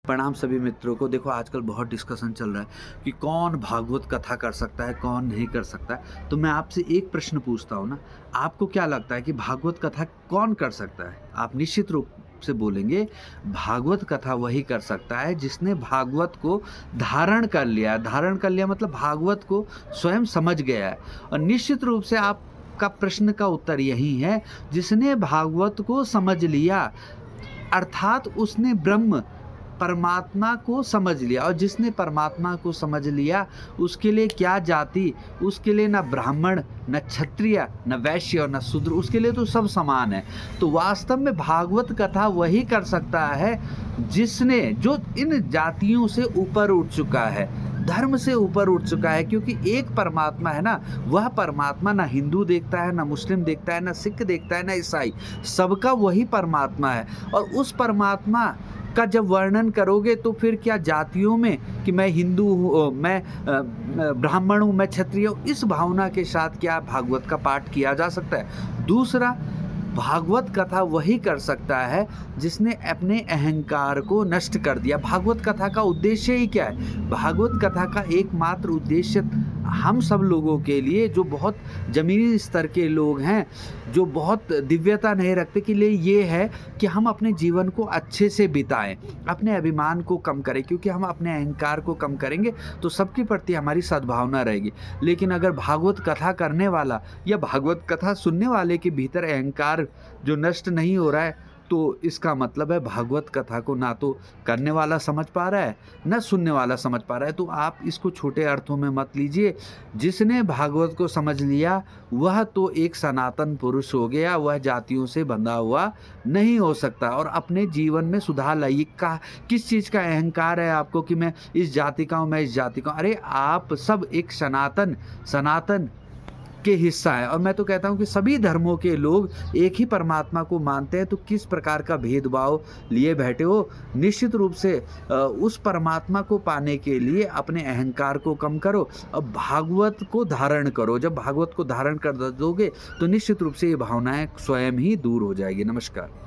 प्रणाम सभी मित्रों को। देखो आजकल बहुत डिस्कशन चल रहा है कि कौन भागवत कथा कर सकता है, कौन नहीं कर सकता है। तो मैं आपसे एक प्रश्न पूछता हूँ ना, आपको क्या लगता है कि भागवत कथा कौन कर सकता है? आप निश्चित रूप से बोलेंगे भागवत कथा वही कर सकता है जिसने भागवत को धारण कर लिया है। धारण कर लिया मतलब भागवत को स्वयं समझ गया है। और निश्चित रूप से आपका प्रश्न का उत्तर यही है, जिसने भागवत को समझ लिया अर्थात उसने ब्रह्म परमात्मा को समझ लिया। और जिसने परमात्मा को समझ लिया उसके लिए क्या जाति, उसके लिए ना ब्राह्मण, न क्षत्रिय, न वैश्य और न शूद्र, उसके लिए तो सब समान है। तो वास्तव में भागवत कथा वही कर सकता है जिसने जो इन जातियों से ऊपर उठ चुका है, धर्म से ऊपर उठ चुका है। क्योंकि एक परमात्मा है ना, वह परमात्मा ना हिंदू देखता है, ना मुस्लिम देखता है, ना सिख देखता है, ना ईसाई, सबका वही परमात्मा है। और उस परमात्मा का जब वर्णन करोगे तो फिर क्या जातियों में कि मैं हिंदू हूँ, मैं ब्राह्मण हूँ, मैं क्षत्रिय हूँ, इस भावना के साथ क्या भागवत का पाठ किया जा सकता है? दूसरा, भागवत कथा वही कर सकता है जिसने अपने अहंकार को नष्ट कर दिया। भागवत कथा का उद्देश्य ही क्या है? भागवत कथा का एकमात्र उद्देश्य हम सब लोगों के लिए, जो बहुत जमीनी स्तर के लोग हैं, जो बहुत दिव्यता नहीं रखते, के लिए ये है कि हम अपने जीवन को अच्छे से बिताएं, अपने अभिमान को कम करें। क्योंकि हम अपने अहंकार को कम करेंगे तो सबके प्रति हमारी सद्भावना रहेगी। लेकिन अगर भागवत कथा करने वाला या भागवत कथा सुनने वाले के भीतर अहंकार जो नष्ट नहीं हो रहा है, तो इसका मतलब है भागवत कथा को ना तो करने वाला समझ पा रहा है, ना सुनने वाला समझ पा रहा है। तो आप इसको छोटे अर्थों में मत लीजिए। जिसने भागवत को समझ लिया वह तो एक सनातन पुरुष हो गया, वह जातियों से बंधा हुआ नहीं हो सकता। और अपने जीवन में सुधार लाइए। किस चीज़ का अहंकार है आपको कि मैं इस जाति का हूँ, मैं इस जाति का हूँ? अरे आप सब एक सनातन सनातन के हिस्सा है। और मैं तो कहता हूँ कि सभी धर्मों के लोग एक ही परमात्मा को मानते हैं। तो किस प्रकार का भेदभाव लिए बैठे हो? निश्चित रूप से उस परमात्मा को पाने के लिए अपने अहंकार को कम करो और भागवत को धारण करो। जब भागवत को धारण कर दोगे तो निश्चित रूप से ये भावनाएं स्वयं ही दूर हो जाएगी। नमस्कार।